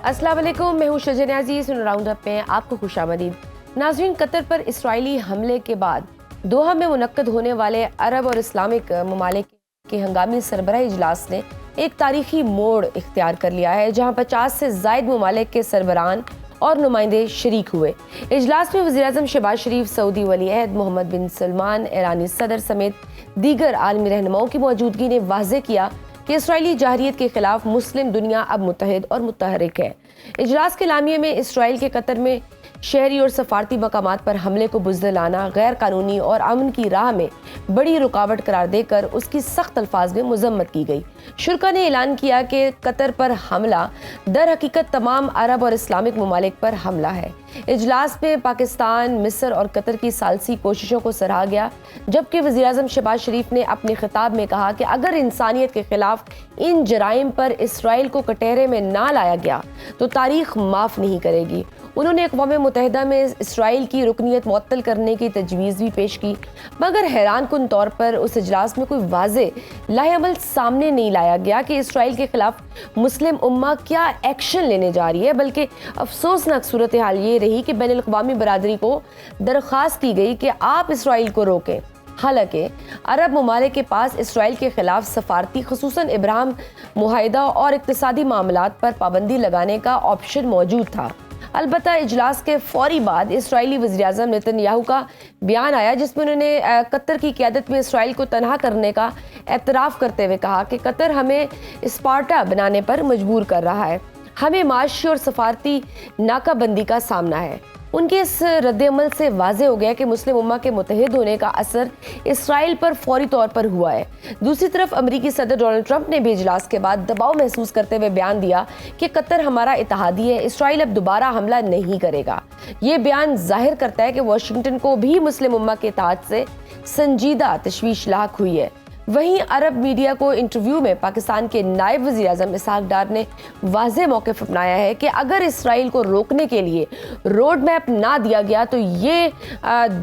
अस्सलाम वालेकुम, मैं हूँ शजन अजीज। राउंड अप में आपको खुशामदीद। नाज़रीन, कतर पर इसराइली हमले के बाद दोहा में मुनक्कद होने वाले अरब और इस्लामिक ममालिक के हंगामी सरबराह इजलास ने एक तारीखी मोड़ इख्तियार कर लिया है, जहाँ 50 से ज़ायद ममालिक के सरबराहान और नुमाइंदे शरीक हुए। इजलास में वज़ीर-ए-आज़म शहबाज शरीफ, सऊदी वली-अहद मोहम्मद बिन सलमान, ईरानी सदर समेत दीगर आलमी रहनुमाओं की मौजूदगी ने वाज़ेह किया कि इसराइली जाहरियत के खिलाफ मुस्लिम दुनिया अब मुत्तहिद और मुतहरिक है। इजलास के लामिये में इसराइल के कतर में शहरी और सफारती मकामात पर हमले को बुज़दिल आना गैर कानूनी और अमन की राह में बड़ी रुकावट करार देकर उसकी सख्त अल्फाज में मजम्मत की गई। शुरा ने ऐलान किया कि कतर पर हमला दर हकीकत तमाम अरब और इस्लामिक ममालिक पर हमला है। इजलास में पाकिस्तान, मिस्र और कतर की सालसी कोशिशों को सराहा गया, जबकि वज़ीर-ए-आज़म शहबाज शरीफ ने अपने खिताब में कहा कि अगर इंसानियत के खिलाफ इन जराइम पर इसराइल को कटहरे में ना लाया गया तो तारीख माफ़ नहीं करेगी। उन्होंने अक़वाम मुत्तहिदा में इसराइल की रुकनीत मुअत्तल करने की तजवीज़ भी पेश की, मगर हैरान कुन तौर पर उस इजलास में कोई वाज़े लाहेअमल सामने नहीं लाया गया कि इसराइल के खिलाफ मुस्लिम उम्मा क्या एक्शन लेने जा रही है। बल्कि अफसोसनाक सूरत हाल ये रही कि बैनुल अक़वामी बरादरी को दरख्वास्त की गई कि आप इसराइल को रोकें। हालांकि अरब ममालिक के पास इसराइल के खिलाफ सफारती खुसूसन इब्राहिम मुआहिदा और इक़्तिसादी मामलात पर पाबंदी लगाने का ऑप्शन मौजूद था। अलबत्ता इजलास के फौरी बाद इसराइली वज़ीर-ए-आज़म नेतन्याहू का बयान आया, जिसमें उन्होंने कतर की क़यादत में इसराइल को तनहा करने का एतराफ़ करते हुए कहा कि कतर हमें स्पार्टा बनाने पर मजबूर कर रहा है, हमें माशी और सफारती नाकाबंदी का सामना है। उनके इस रद्द-ए-अमल से वाज़ेह हो गया कि मुस्लिम उम्मा के मुत्तहिद होने का असर इसराइल पर फौरी तौर पर हुआ है। दूसरी तरफ अमरीकी सदर डोनाल्ड ट्रंप ने भी इजलास के बाद दबाव महसूस करते हुए बयान दिया कि कतर हमारा इत्तेहादी है, इसराइल अब दोबारा हमला नहीं करेगा। ये बयान जाहिर करता है कि वाशिंगटन को भी मुस्लिम उम्मा के इत्तेहाद से संजीदा तशवीश लाक हुई है। वहीं अरब मीडिया को इंटरव्यू में पाकिस्तान के नायब वज़ीर-ए-आज़म इसहाक डार ने वाज़ेह मौक़िफ़ अपनाया है कि अगर इसराइल को रोकने के लिए रोड मैप ना दिया गया तो ये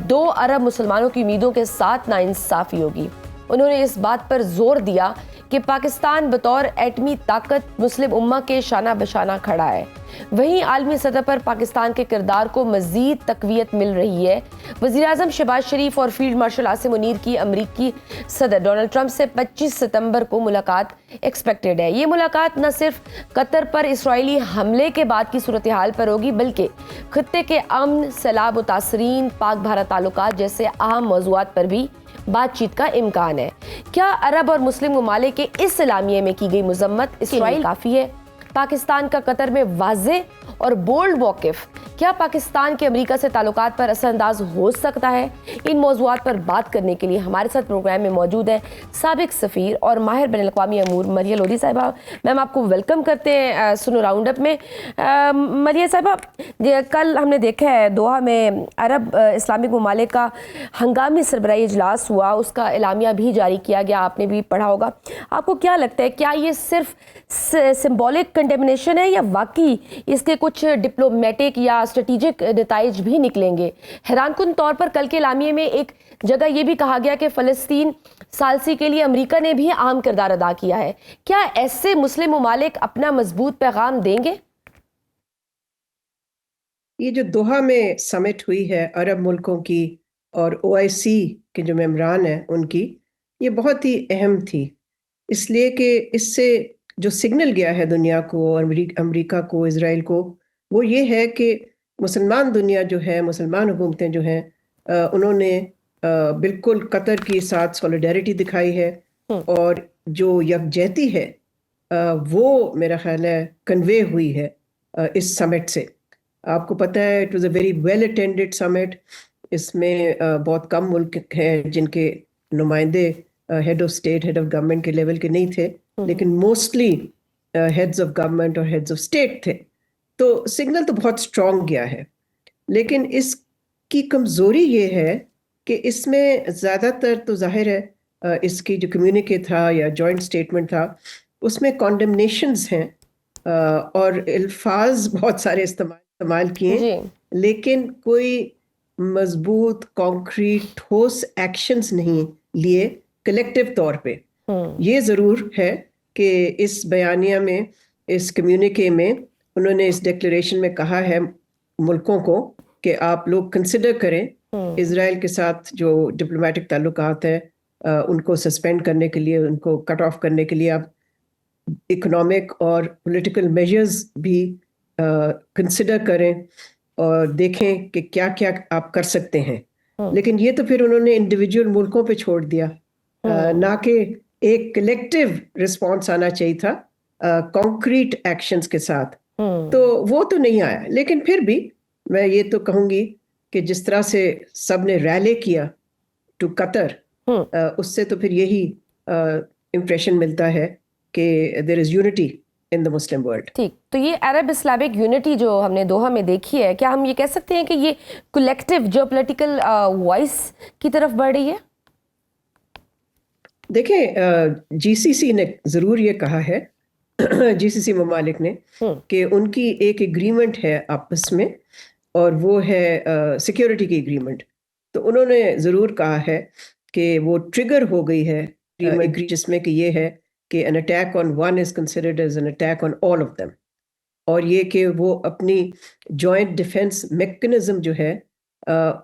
2 अरब मुसलमानों की उम्मीदों के साथ नाइंसाफ़ी होगी। उन्होंने इस बात पर जोर दिया कि पाकिस्तान बतौर एटमी ताकत मुस्लिम उम्मा के शाना बशाना खड़ा है। वहीं आलमी सतह पर पाकिस्तान के किरदार को मज़ीद तक़वियत मिल रही है। वज़ीर-ए-आज़म शहबाज शरीफ और फील्ड मार्शल आसिम मुनीर की अमरीकी सदर डोनाल्ड ट्रंप से 25 सितंबर को मुलाकात एक्सपेक्टेड है। ये मुलाकात न सिर्फ कतर पर इसराइली हमले के बाद की सूरत हाल पर होगी, बल्कि खित्ते के अमन, सैलाब मुतासरीन, पाक भारत ताल्लुकात जैसे अहम मौज़ूआत पर भी बातचीत का इम्कान है। क्या अरब और मुस्लिम ममालिक के इस सलामिये में की गई मजम्मत इसराइल काफ़ी है? पाकिस्तान का कतर में वाज़ेह और बोल्ड मौक़िफ़ क्या पाकिस्तान के अमेरिका से ताल्लुकात पर असरअंदाज हो सकता है? इन मौज़ूआत पर बात करने के लिए हमारे साथ प्रोग्राम में मौजूद है साबिक सफ़ीर और माहिर बैनुल अक़वामी अमूर मरिया लोधी साहिबा। मैम, आपको वेलकम करते हैं सुनो राउंड अप में। मरिया साहिबा, कल हमने देखा है दोहा में अरब इस्लामिक ममालिक का हंगामी सरबराही इजलास हुआ, उसका एलामिया भी जारी किया गया, आपने भी पढ़ा होगा। आपको क्या लगता है, क्या ये सिर्फ सिंबॉलिक कंडेमिनेशन है या वाकई इसके कुछ डिप्लोमेटिक या स्ट्रेटेजिक नताइज भी निकलेंगे? हैरानकुन तौर पर कल के एलामिये में एक जगह ये भी कहा गया कि फ़लस्तीन सालसी के लिए अमेरिका ने भी अहम किरदार अदा किया है। क्या ऐसे मुस्लिम ममालिक अपना मजबूत पैगाम देंगे? ये जो दोहा में समिट हुई है अरब मुल्कों की और OIC के जो मेंबरान हैं उनकी, ये बहुत ही अहम थी, इसलिए कि इससे जो सिग्नल गया है दुनिया को और अमेरिका को, इज़राइल को, वो ये है कि मुसलमान दुनिया जो है, मुसलमान हुकूमतें जो हैं, उन्होंने बिल्कुल कतर के साथ सॉलिडारिटी दिखाई है और जो यकजहती है वो मेरा ख्याल है कन्वे हुई है इस समिट से। आपको पता है it was a very well attended summit. इसमें बहुत कम मुल्क हैं जिनके नुमाइंदे head of state, head of government के लेवल के नहीं थे, लेकिन मोस्टली हेड्स ऑफ गवर्नमेंट और हेड्स ऑफ स्टेट थे। तो सिग्नल तो बहुत स्ट्रॉन्ग गया है, लेकिन इसकी कमज़ोरी ये है कि इसमें ज़्यादातर तो जाहिर है इसकी जो कम्युनिके था या जॉइंट स्टेटमेंट था उसमें कॉन्डेमनेशंस हैं और अल्फाज बहुत सारे इस्तेमाल किए, लेकिन कोई मजबूत कॉन्क्रीट ठोस एक्शंस नहीं लिए कलेक्टिव तौर पे। ये ज़रूर है कि इस बयानिया में, इस कम्युनिके में انہوں نے اس ڈکلیریشن میں کہا ہے ملکوں کو کہ آپ لوگ کنسیڈر کریں اسرائیل کے ساتھ جو ڈپلومیٹک تعلقات ہیں ان کو سسپینڈ کرنے کے لیے، ان کو کٹ آف کرنے کے لیے آپ اکنامک اور پولیٹیکل میجرز بھی کنسیڈر کریں اور دیکھیں کہ کیا کیا آپ کر سکتے ہیں. لیکن یہ تو پھر انہوں نے انڈیویجول ملکوں پہ چھوڑ دیا، نہ کہ ایک کلیکٹیو رسپانس آنا چاہیے تھا کانکریٹ ایکشنز کے ساتھ. تو وہ تو نہیں آیا. لیکن پھر بھی میں یہ تو کہوں گی کہ جس طرح سے سب نے ریلی کیا ٹو قطر، اس سے تو پھر یہی امپریشن ملتا ہے کہ دیر از یونٹی ان دا مسلم ورلڈ. ٹھیک، تو یہ عرب اسلامک یونٹی جو ہم نے دوحہ میں دیکھی ہے، کیا ہم یہ کہہ سکتے ہیں کہ یہ کولیکٹیو جو پولیٹیکل وائس کی طرف بڑھ رہی ہے؟ دیکھیں جی سی سی نے ضرور یہ کہا ہے، جی سی سی ممالک نے، کہ ان کی ایک ایگریمنٹ ہے آپس میں اور وہ ہے سیکیورٹی کی ایگریمنٹ. تو انہوں نے ضرور کہا ہے کہ وہ ٹریگر ہو گئی ہے ایگری، جس میں کہ یہ ہے کہ an attack on one is considered as an attack on all of them، اور یہ کہ وہ اپنی جوائنٹ ڈیفense میکنزم جو ہے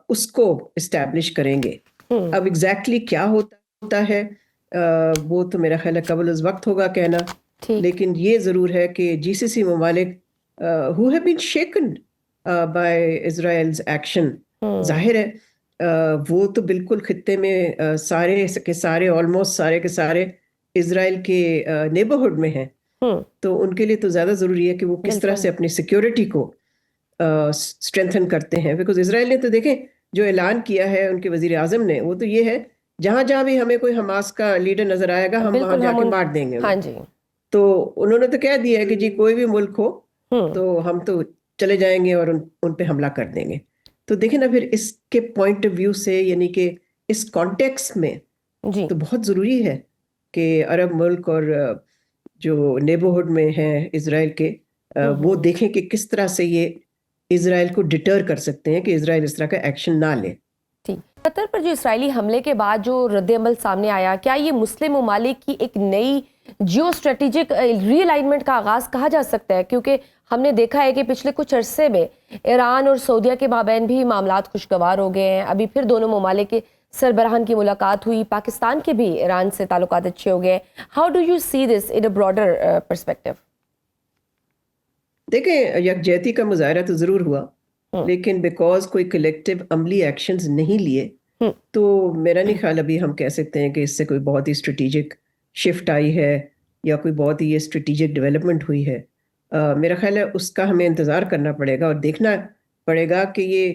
اس کو اسٹیبلش کریں گے. اب ایگزیکٹلی کیا ہوتا ہے وہ تو میرا خیال ہے قبل از وقت ہوگا کہنا، لیکن یہ ضرور ہے کہ جی سی سی ممالک who have been shaken by Israel's action، ظاہر ہے وہ تو بالکل خطے میں سارے کے سارے آلموسٹ سارے کے سارے اسرائیل کے نیبرہڈ میں ہیں. تو ان کے لیے تو زیادہ ضروری ہے کہ وہ کس طرح سے اپنی سیکیورٹی کو اسٹرینتھن کرتے ہیں. بیکاز اسرائیل نے تو دیکھیں جو اعلان کیا ہے ان کے وزیر اعظم نے، وہ تو یہ ہے جہاں جہاں بھی ہمیں کوئی حماس کا لیڈر نظر آئے گا ہم وہاں جا کے مار دیں گے. تو انہوں نے تو کہہ دیا ہے کہ جی کوئی بھی ملک ہو تو ہم تو چلے جائیں گے اور ان پہ حملہ کر دیں گے. تو دیکھیں نا پھر اس کے پوائنٹ آف ویو سے، یعنی کہ اس کانٹیکس میں تو بہت ضروری ہے کہ عرب ملک اور جو نیبرہڈ میں ہیں اسرائیل کے، وہ دیکھیں کہ کس طرح سے یہ اسرائیل کو ڈٹر کر سکتے ہیں کہ اسرائیل اس طرح کا ایکشن نہ لے. قطر پر جو اسرائیلی حملے کے بعد جو رد عمل سامنے آیا، کیا یہ مسلم ممالک کی ایک نئی جیو اسٹریٹجک ری الائنمنٹ کا آغاز کہا جا سکتا ہے؟ کیونکہ ہم نے دیکھا ہے کہ پچھلے کچھ عرصے میں ایران اور سعودیہ کے مابین بھی معاملات خوشگوار ہو گئے ہیں. ابھی پھر دونوں ممالک کے سربراہان کی ملاقات ہوئی، پاکستان کے بھی ایران سے تعلقات اچھے ہو گئے. How do you see this in a broader perspective? دیکھیں یکجہتی کا مظاہرہ تو ضرور ہوا، لیکن بیکاز کوئی کلیکٹیو عملی ایکشنز نہیں لیے تو میرا نہیں خیال ابھی ہم کہہ سکتے ہیں کہ اس سے کوئی بہت ہی اسٹریٹجک شفٹ آئی ہے یا کوئی بہت ہی یہ اسٹریٹجک ڈیولپمنٹ ہوئی ہے. میرا خیال ہے اس کا ہمیں انتظار کرنا پڑے گا اور دیکھنا پڑے گا کہ یہ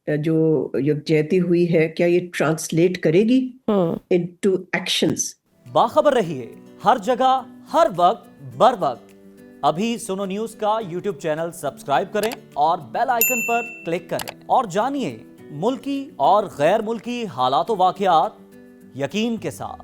جو یکجہتی ہوئی ہے کیا یہ ٹرانسلیٹ کرے گی انٹو ایکشنز. باخبر رہیے ہر جگہ ہر وقت بر وقت. ابھی سنو نیوز کا یوٹیوب چینل سبسکرائب کریں اور بیل آئیکن پر کلک کریں اور جانیے ملکی اور غیر ملکی حالات و واقعات یقین کے ساتھ.